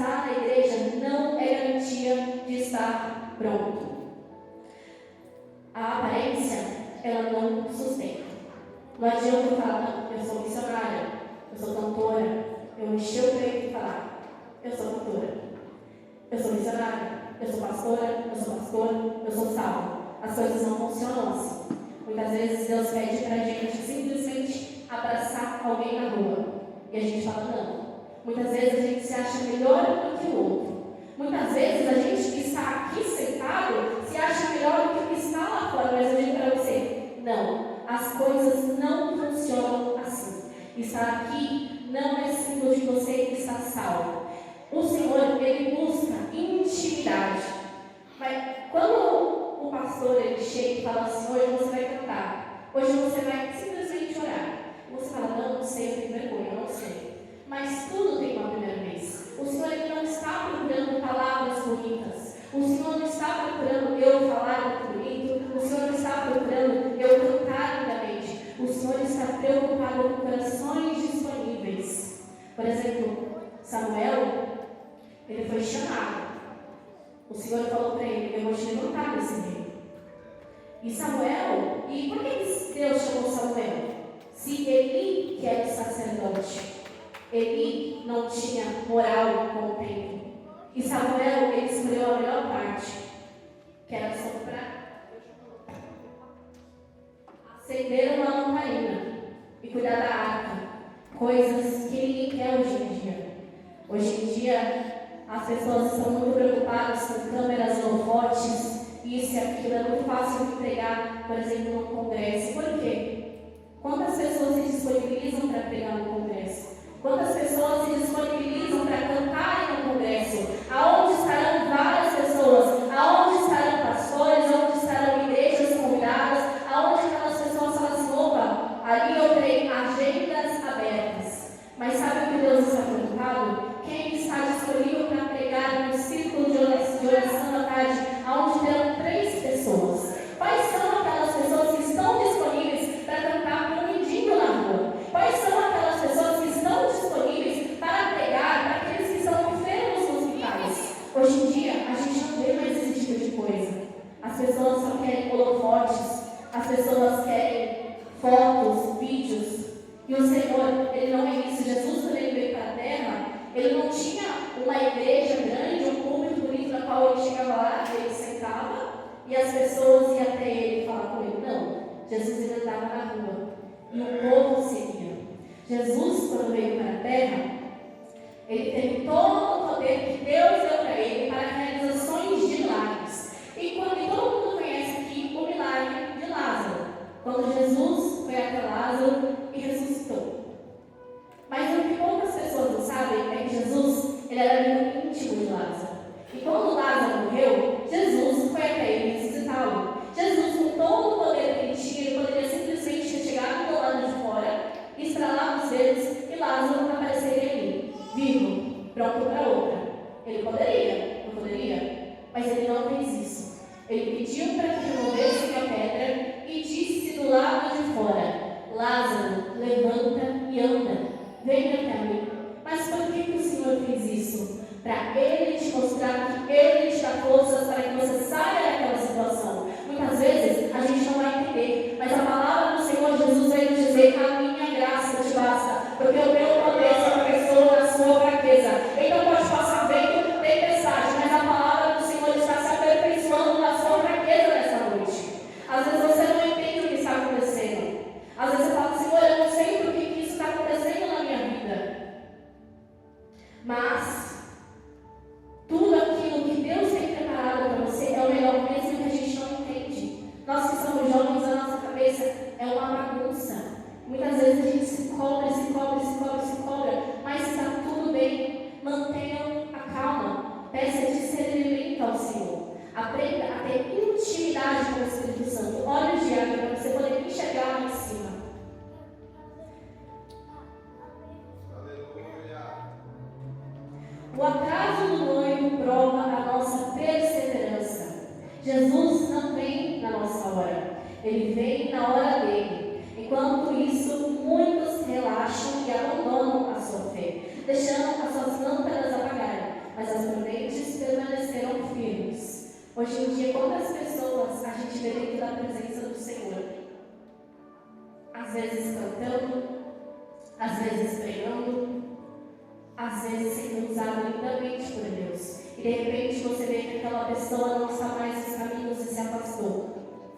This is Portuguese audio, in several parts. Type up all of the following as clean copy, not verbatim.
estar na igreja não é garantia de estar pronto. A aparência, ela não sustenta. Não adianta eu falar, não, eu sou missionária, eu sou cantora, eu encher o peito e falar, eu sou cantora, eu sou missionária, eu sou pastora, eu sou pastor, eu sou salva. As coisas não funcionam assim. Muitas vezes Deus pede pra gente simplesmente abraçar alguém na rua. E a gente fala não. Muitas vezes a gente se acha melhor do que o outro. Muitas vezes a gente que está aqui sentado se acha melhor do que o que está lá fora. Mas eu digo para você, não. As coisas não funcionam assim. Estar aqui não é símbolo de você estar salvo. O Senhor, Ele busca intimidade. Mas quando o pastor ele chega e fala assim, hoje você vai cantar, hoje você vai simplesmente orar. Você fala, não sei, eu tenho vergonha, eu não sei. Mas tudo tem uma primeira vez. O Senhor ele não está procurando palavras bonitas. O Senhor não está procurando eu falar muito bonito. O Senhor não está procurando eu cantar lindamente. O Senhor está preocupado com corações disponíveis. Por exemplo, Samuel, ele foi chamado. O Senhor falou para ele, eu vou te levantar desse reino. E Samuel, e por que Deus chamou Samuel? Se Eli, que era o sacerdote, Eli não tinha moral com o tempo. E Samuel, ele escolheu a melhor parte, que era soprar, acender uma lamparina e cuidar da arca. Coisas que ninguém quer hoje em dia. Hoje em dia, as pessoas estão muito preocupadas com câmeras, holofotes, isso e aquilo. É muito fácil de pregar, por exemplo, num congresso. Por quê? Quantas pessoas se disponibilizam para pregar no congresso? Quantas pessoas se disponibilizam para cantarem no congresso? Aonde estarão várias pessoas? Aonde estarão pastores? Aonde estarão igrejas convidadas? Aonde aquelas pessoas falam assim, opa, ali eu tenho agendas abertas. Mas sabe o que Deus está preocupado? Quem está disponível para pregar no círculo de oração da tarde, aonde terão 3 pessoas? Quais são aquelas pessoas que estão disponíveis para cantar com um mendigo na rua? Quais são aquelas pessoas que estão disponíveis para pregar para aqueles que estão enfermos nos hospitais? Hoje em dia, a gente não vê mais esse tipo de coisa. As pessoas só querem holofotes, as pessoas querem fotos, vídeos. E o Senhor, Ele não é isso. Jesus, quando Ele veio para a terra, Ele não tinha uma igreja grande, um púlpito bonito na qual Ele chegava lá, Ele sentava e as pessoas iam até Ele e falavam com Ele. Não, Jesus ele andava na rua e o povo seguia. Jesus, quando veio para a terra, Ele teve todo o poder que Deus deu para Ele para realizações de milagres. E quando todo mundo conhece aqui o milagre de Lázaro, quando Jesus foi até Lázaro e ressuscitou. Mas o que poucas pessoas não sabem é que Jesus ele era amigo íntimo de Lázaro. E quando Lázaro morreu, Jesus foi até ele ressuscitá-lo. Jesus, com todo o poder que ele tinha, ele poderia simplesmente ter chegado do lado de fora, estralar os dedos e Lázaro apareceria ali, vivo, pronto para outra. Ele poderia, não poderia? Mas ele não fez isso. Ele pediu para que removessem a pedra e disse do lado de fora, Lázaro, levanta e anda. Venha até mim. Mas por que o Senhor fez isso? Para Ele te mostrar que Ele te dá forças para que você saia daquela situação. Muitas vezes a gente não vai entender, mas a palavra do Senhor Jesus veio nos dizer: a minha graça te basta, porque o meu poder se aperfeiçoa na sua fraqueza. Então pode passar vento, tempestade, mas a palavra do Senhor está se aperfeiçoando na sua fraqueza nessa noite. Às vezes você não entende o que está acontecendo. Às vezes você fala: Senhor, eu não sei por que isso está acontecendo na minha vida. Mas tudo aquilo que Deus tem preparado para você é o melhor, mesmo que a gente não entende. Nós que somos jovens, a nossa cabeça é uma bagunça. Muitas vezes a gente se cobra, mas está tudo bem. Mantenham a calma. Peça discernimento ao Senhor. Aprenda a ter intimidade com o Espírito Santo. Olhe o diário para você poder enxergar lá em cima. O atraso do noivo prova a nossa perseverança. Jesus não vem na nossa hora, Ele vem na hora dele. Enquanto isso, muitos relaxam e abandonam a sua fé, deixando as suas lâmpadas apagarem. Mas de repente você vê que aquela pessoa não está mais nos caminhos e se afastou.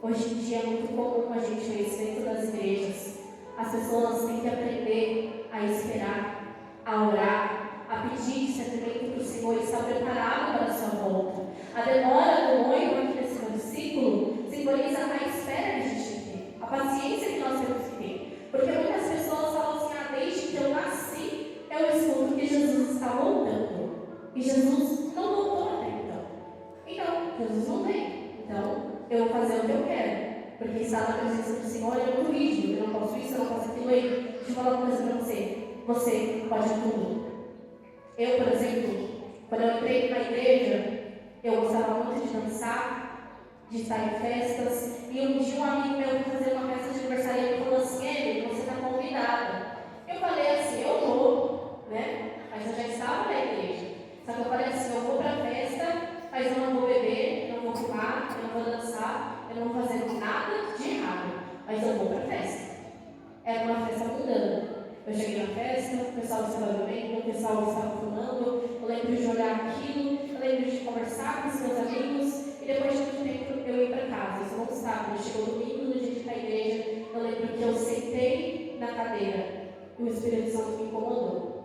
Hoje em dia é muito comum a gente ver isso dentro das igrejas. As pessoas têm que aprender a esperar, a orar, a pedir discernimento para o Senhor estar preparado para a sua volta. A demora do noivo aqui nesse versículo simboliza a espera que a gente tem que ter, a paciência que nós temos que ter. Porque muitas pessoas falam assim, desde que eu nasci, eu escuto que Jesus está voltando. E Jesus não voltou até então. Então, Jesus não vem. Então, eu vou fazer o que eu quero. Porque estar na presença do Senhor é muito rígido. Eu não posso isso, eu não posso aquilo aí. Deixa eu falar uma coisa para você. Você pode tudo. Eu, por exemplo, quando eu entrei na igreja, eu gostava muito de dançar, de estar em festas. E um dia um amigo meu foi fazer uma festa de aniversário e ele falou assim, Emi, você está convidada. Eu falei assim, eu vou, né? Mas eu já estava na igreja. Só que eu falei assim, eu vou para a festa, mas eu não vou beber, eu não vou fumar, eu não vou dançar, eu não vou fazer nada de errado. Mas eu vou para a festa. Era uma festa mundana. Eu cheguei na festa, o pessoal estava bebendo, o pessoal estava fumando, eu lembro de olhar aquilo, eu lembro de conversar com os meus amigos, e depois de muito tempo eu ia para casa. Isso não estava. Eu chegou domingo, no dia de ir para a igreja, eu lembro que eu sentei na cadeira e o Espírito Santo me incomodou.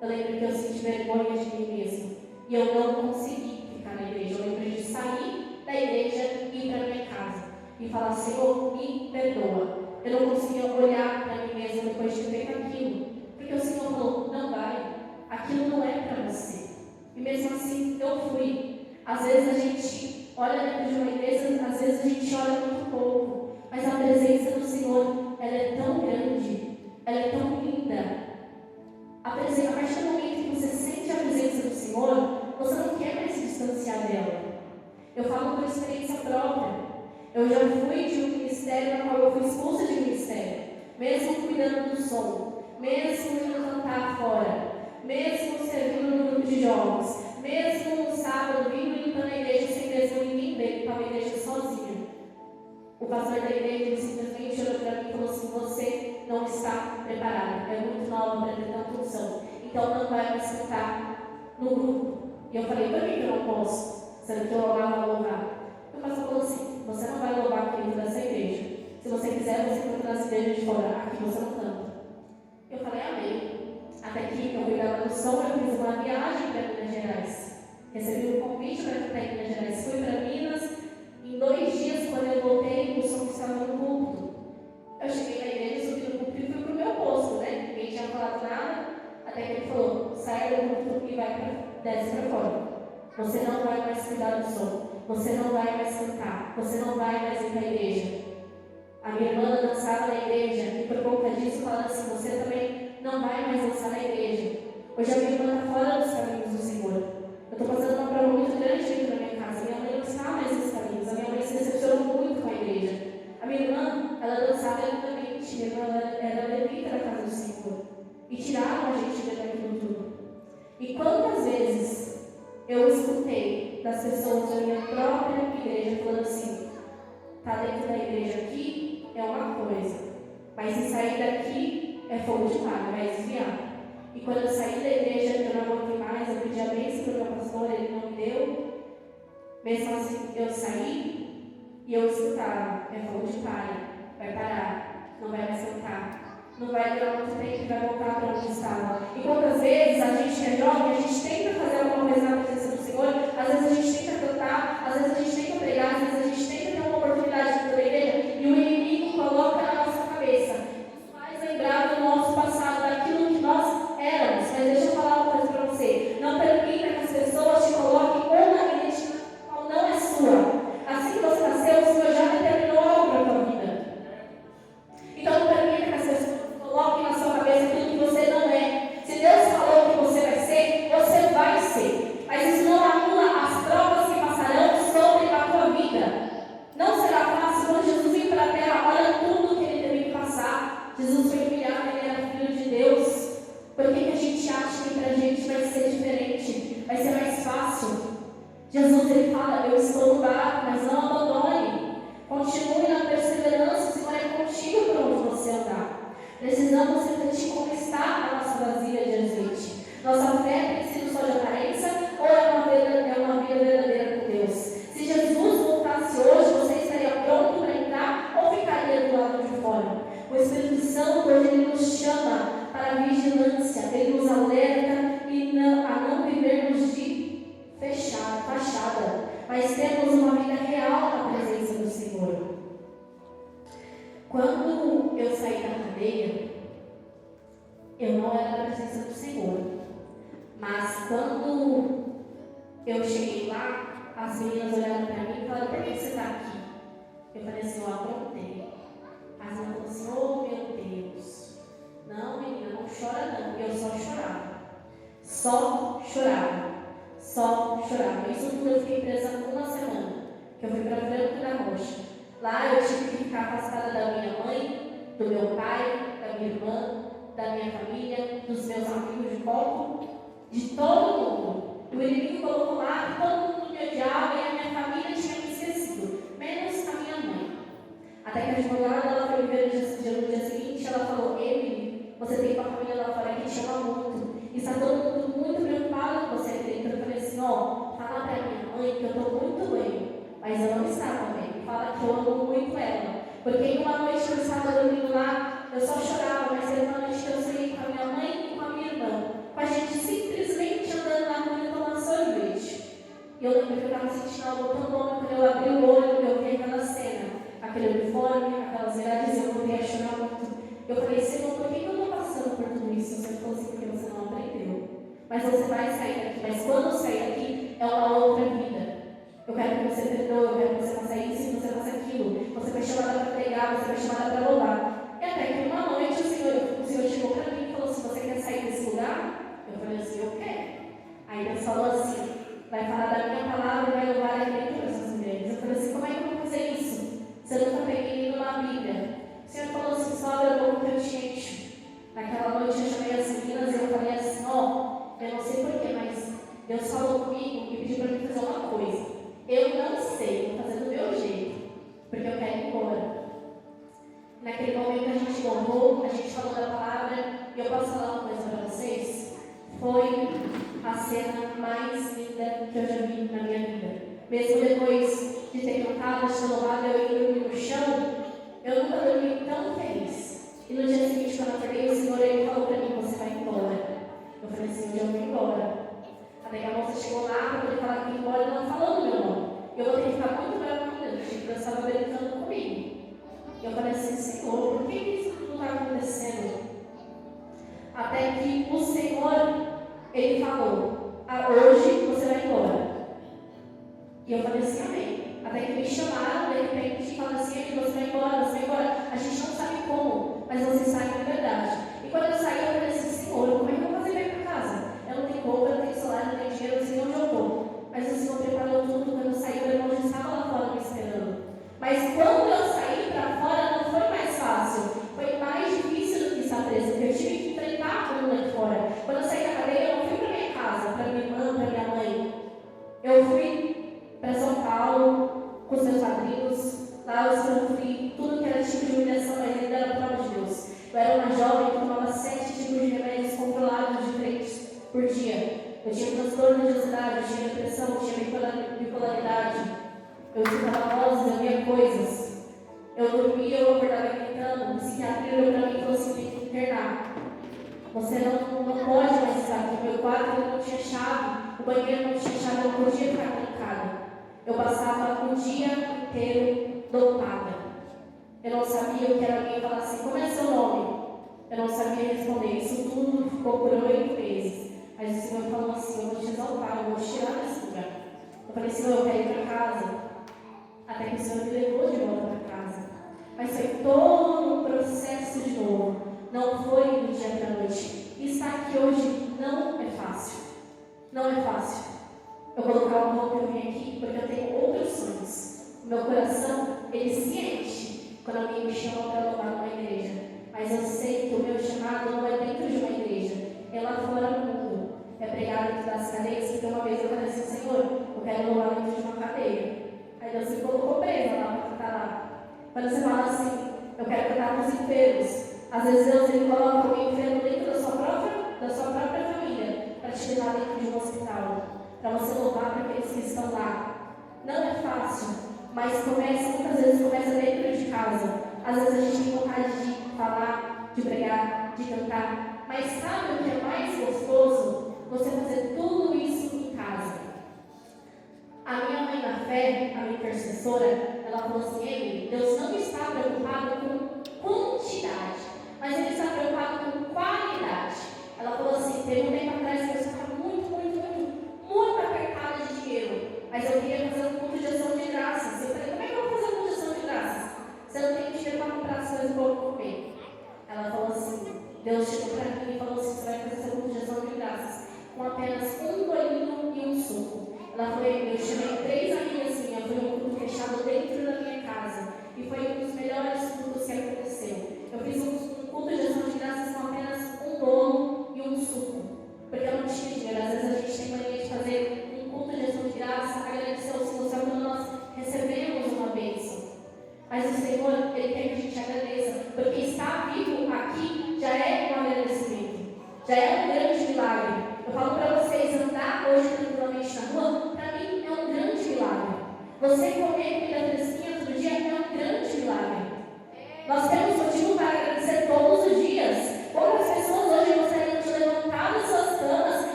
Eu lembro que eu senti vergonha de mim mesma, e eu não consegui ficar na igreja. Eu lembro de sair da igreja e ir para minha casa, e falar, Senhor, me perdoa. Eu não conseguia olhar para mim mesma depois de ter feito aquilo. Porque o Senhor falou, não vai. Aquilo não é para você. E mesmo assim, eu fui. Às vezes a gente olha dentro de uma igreja, às vezes a gente olha muito pouco. Mas a presença do Senhor, ela é tão grande. Ela é tão linda. A partir do momento que você sente a presença do Senhor, você não quer mais se distanciar dela. Eu falo por experiência própria. Eu já fui de um ministério na qual eu fui expulsa de um ministério, mesmo cuidando do som, mesmo indo cantar fora, mesmo servindo no grupo de jovens, mesmo no sábado indo e limpando a igreja sem mesmo ninguém ver, limpava a igreja sozinho. O pastor da igreja ele simplesmente olhou para mim e falou assim, você não está preparado, é muito nova para ter tanta unção, então não vai mais cantar no grupo. E eu falei, por que eu não posso? Sendo que eu amava louvar. O pastor falou assim, você não vai louvar aqui dentro dessa igreja. Se você quiser, você canta nas igrejas de fora. Aqui você não canta. Eu falei, amém. Até que eu cuidava do som, eu fiz uma viagem para Minas Gerais. Recebi um convite para ficar em Minas Gerais. Fui para Minas. Em 2 dias, quando eu voltei, o som estava no púlpito. Eu cheguei na igreja, subi no púlpito e fui para o meu posto, né? Ninguém tinha falado nada. Até que ele falou, sai do púlpito e desce para fora. Você não vai mais cuidar do som. Você não vai mais cantar. Você não vai mais ir para a igreja. A minha irmã dançava na igreja e por conta disso falando assim, você também não vai mais dançar na igreja. Hoje a minha irmã está fora dos caminhos do Senhor. Eu estou passando uma prova muito grande dentro da minha casa. Minha mãe não está mais nos caminhos. A minha mãe se decepcionou muito com a igreja. A minha irmã, ela dançava lentamente. Minha irmã era levita da casa do Senhor. E tiraram a gente daquilo tudo. E quantas vezes eu escutei das pessoas da minha própria igreja falando assim, tá dentro da igreja aqui é uma coisa, mas se sair daqui é fogo de palha, vai desviar. E quando eu saí da igreja, eu não aguentei mais, eu pedi a bênção para o meu pastor, ele não me deu. Mesmo assim, eu saí e eu escutava, é fogo de palha, vai parar, não vai mais cantar, não vai durar muito tempo e vai voltar para onde estava. E quantas vezes a gente é jovem, a gente tenta fazer alguma coisa na presença do Senhor, às vezes a gente tenta cantar, às vezes a gente tenta pregar, às vezes a gente tenta ter uma oportunidade dentro da igreja, e o inimigo coloca na nossa cabeça, nos faz lembrar do nosso passado, daquilo que nós éramos. Mas deixa eu falar uma coisa para você, não permita que as pessoas te coloquem uma identidade qual não é sua. Assim que você nasceu, o Senhor já determinou algo para a tua vida. Então não permita que as pessoas coloquem na sua cabeça aquilo que você não é. Se Deus falou que você vai ser, você vai ser. Mas isso não anula as provas que passarão sobre a tua vida. Não será fácil. Quando Jesus veio para a terra, olha tudo que ele teve que passar. Jesus foi humilhado, ele era filho de Deus. Por que a gente acha que para a gente vai ser diferente? Vai ser mais fácil? Jesus ele fala, eu estou no barco, mas não abandone. Continue na perseverança, o Senhor é contigo por onde você andar. Precisamos refletir como está a nossa vasilha de azeite. Nossa fé tem sido só de aparência ou é uma Eu cheguei lá, as meninas olharam para mim e falaram: por que você está aqui? Eu falei assim: eu aprontei. As meninas falaram assim: oh meu Deus, não menina, não chora não. E eu só chorava. Só chorava. Só chorava. Isso tudo eu fiquei presa uma semana, que eu fui para Franco da Rocha. Lá eu tive que ficar afastada da minha mãe, do meu pai, da minha irmã, da minha família, dos meus amigos de copo, de todo mundo. O inimigo colocou lá que todo mundo me odiava e a minha família tinha me esquecido, menos a minha mãe. Até que a advogada, ela foi me ver no dia seguinte, ela falou: Emily, você tem uma família lá fora que te ama muito, e está todo mundo muito preocupado com você aqui dentro. Eu falei assim: ó, fala para minha mãe que eu estou muito bem, mas eu não estava bem. Fala que eu amo muito ela, porque em uma noite eu estava dormindo lá, eu só chorava, mas era uma noite que eu saí com a minha mãe e com a minha irmã, com a gente simplesmente andando na rua e tomando sorvete. E eu lembro que eu estava sentindo algo tão bom, quando eu abri o olho, eu vi aquela cena, aquele uniforme, aquelas grades, eu voltei a chorar muito. Eu falei: Senhor, por que eu estou passando por tudo isso? Você falou assim: porque você não aprendeu. Mas você vai sair daqui, mas quando sair daqui, é uma outra vida. Eu quero que você perdoe, eu quero que você faça isso e você faça aquilo. Você foi chamada para pregar, você foi chamada para louvar. E até que uma noite o Senhor chegou para mim e falou assim: você quer sair desse lugar? Eu falei assim: eu quero. Aí Deus falou assim: vai falar da minha palavra e vai louvar aqui dentro dessas mulheres. Eu falei assim: como é que eu vou fazer isso? Você nunca peguei indo na Bíblia. O Senhor falou assim: só abre a boca que eu te encho. Naquela noite eu chamei as meninas e eu falei assim: ó, eu não sei porquê, mas Deus falou comigo e pediu para mim fazer uma coisa. Eu não sei, vou fazer do meu jeito, porque eu quero ir embora. Naquele momento a gente louvou, a gente falou da palavra, e eu posso falar uma coisa para vocês? Foi a cena mais linda que eu já vi na minha vida. Mesmo depois de ter cantado, de ter louvado, eu ia dormir no chão, eu nunca dormi tão feliz. E no dia seguinte, quando eu acordei, o Senhor ele falou para mim: você vai embora. Eu falei assim: eu vou embora. Até que a moça chegou lá para poder falar que ia embora e não falou do meu nome. Eu vou ter que ficar muito brava com Deus, porque Deus estava brincando comigo. Eu falei assim: Senhor, por que isso tudo está acontecendo? Até que o Senhor, ele falou: hoje você vai embora. E eu falei assim: amém. Até que me chamaram, de repente, e falaram assim: você vai embora, você vai embora. A gente não sabe como, mas você sai de verdade. E quando eu saí, eu falei assim: Senhor, como é que eu vou fazer para ir para casa? Eu não tenho roupa, eu não tenho salário, não tenho dinheiro, eu não sei onde eu vou. Mas o Senhor preparou tudo. Quando eu saí, meu irmão já estava lá fora me esperando. Mas quando eu saí para fora, não foi mais fácil. Foi mais difícil do que estar preso, porque eu tive que enfrentar tudo lá fora. Quando eu saí da cadeia, eu não fui para minha casa, para minha irmã, para minha mãe. Eu fui para São Paulo com os meus padrinhos. Lá eu sofri tudo que era tipo de humilhação, mas ainda era prova de Deus. Eu era uma jovem que tomava 7 tipos de remédios controlados diferentes por dia. Eu tinha transtorno de ansiedade, eu tinha depressão, eu tinha bipolaridade. Eu escutava vozes, eu via coisas. Eu dormia, eu acordava gritando. O psiquiatra olhou para mim e falou assim: tem que internar. Você não pode mais estar aqui. Meu quarto não tinha chave, o banheiro não tinha chave, eu não podia ficar trancada. Eu passava o dia inteiro dopada. Eu não sabia o que era alguém falar assim: como é seu nome? Eu não sabia responder. Isso tudo ficou por 8 meses. Mas o Senhor falou assim: eu vou te exaltar, eu vou te tirar desse lugar. Eu falei: Senhor, eu quero ir para casa. Até que o Senhor me levou de volta para casa. Mas foi todo um processo de novo. Não foi do dia para a noite. E estar aqui hoje não é fácil. Não é fácil. Eu colocar o nome que eu vim aqui porque eu tenho outros sonhos. O meu coração, ele se enche quando alguém me chama para louvar numa igreja. Mas eu sei que o meu chamado não é dentro de uma igreja. É lá fora no mundo. É pregar dentro das cadeias. Porque uma vez eu falei assim: Senhor, eu quero louvar dentro de uma cadeia. Aí Deus me colocou presa lá para cantar lá. Quando você fala assim: eu quero cantar com os enfermos. Às vezes Deus ele coloca o enfermo dentro da sua própria família para te levar dentro de um hospital. Para você louvar para aqueles que estão lá. Não é fácil, mas muitas vezes começa dentro de casa. Às vezes a gente tem vontade de falar, de pregar, de cantar. Mas sabe o que é mais gostoso? Você fazer tudo isso em casa. A minha mãe na fé, a minha intercessora, ela falou assim: Emily, Deus não está preocupado com quantidade, mas Ele está preocupado com qualidade. Ela falou assim: teve um tempo atrás que eu estava muito apertada de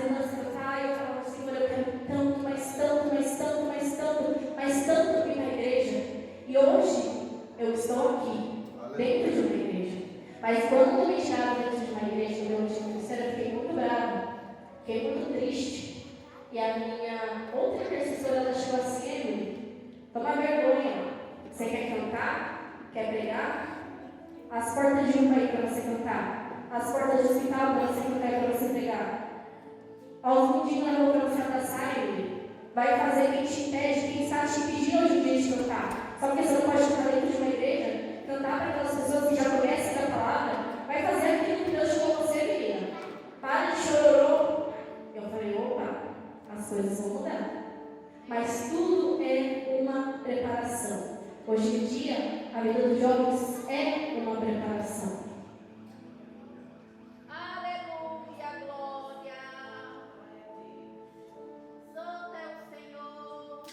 irmãs cantar, e eu falava, Senhor, eu quero tanto, mais tanto, mais tanto, mais tanto, mais tanto vir na igreja. E hoje eu estou aqui, dentro de uma igreja. Mas quando me tiraram dentro de uma igreja, meu último ministério, eu fiquei muito brava, fiquei muito triste. E a minha outra intercessora, ela chegou assim, Emily, toma vergonha. Você quer cantar? Quer pregar? As portas de um país para você cantar. As portas do hospital para você cantar e para você pregar. Aos mundinhos levou para você abraçar ele. Vai fazer quem te impede, quem está te impedindo hoje em dia de cantar. Só porque você não pode cantar dentro de uma igreja, cantar para aquelas pessoas que já conhecem a palavra, vai fazer aquilo que Deus chamou você, menina. Para de chororô. Eu falei, opa, as coisas vão mudar. Mas tudo é uma preparação. Hoje em dia, a vida dos jovens é uma preparação. Aleluia, glória. Santo é o Senhor.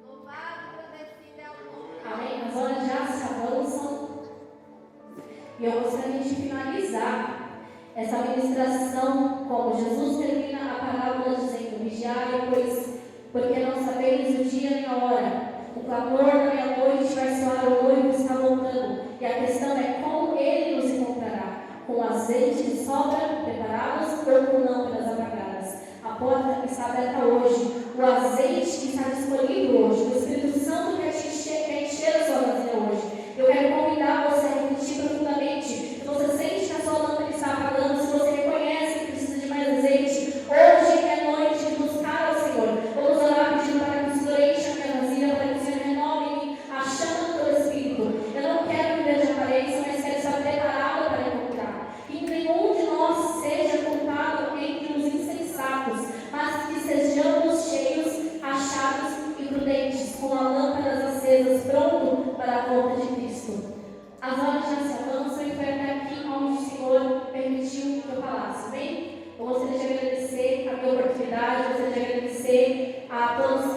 Louvado e agradecido é o nome. Amém? As horas já se avançam. E eu gostaria de finalizar essa ministração como Jesus termina a parábola dizendo: vigiai, pois, porque não sabeis o dia nem a hora. O clamor da meia-noite vai soar, o noivo está voltando. E a questão é como ele nos encontrará: com azeite de sobra preparados ou com lâmpadas apagadas. A porta está aberta hoje. O azeite está disponível hoje. O Espírito Santo quer encher a sua vasilha hoje. Eu quero convidar você a refletir profundamente. Se você sente que a sua lâmpada está apagando, se você reconhece que precisa de mais azeite, hoje é noite de buscar ao Senhor. Vamos orar pedindo para que o Senhor encha a minha vasilha, para que o Senhor renove em mim a chama do teu Espírito. Eu não quero viver de aparência, mas quero estar preparado para encontrar. Que nenhum de nós seja contado entre os insensatos, mas que sejamos cheios, achados e prudentes, com as lâmpadas acesas, pronto para a volta de Cristo. As horas já se avançam e foi até aqui onde o Senhor permitiu que eu falasse, bem? Eu gostaria de agradecer a minha oportunidade, gostaria de agradecer a todos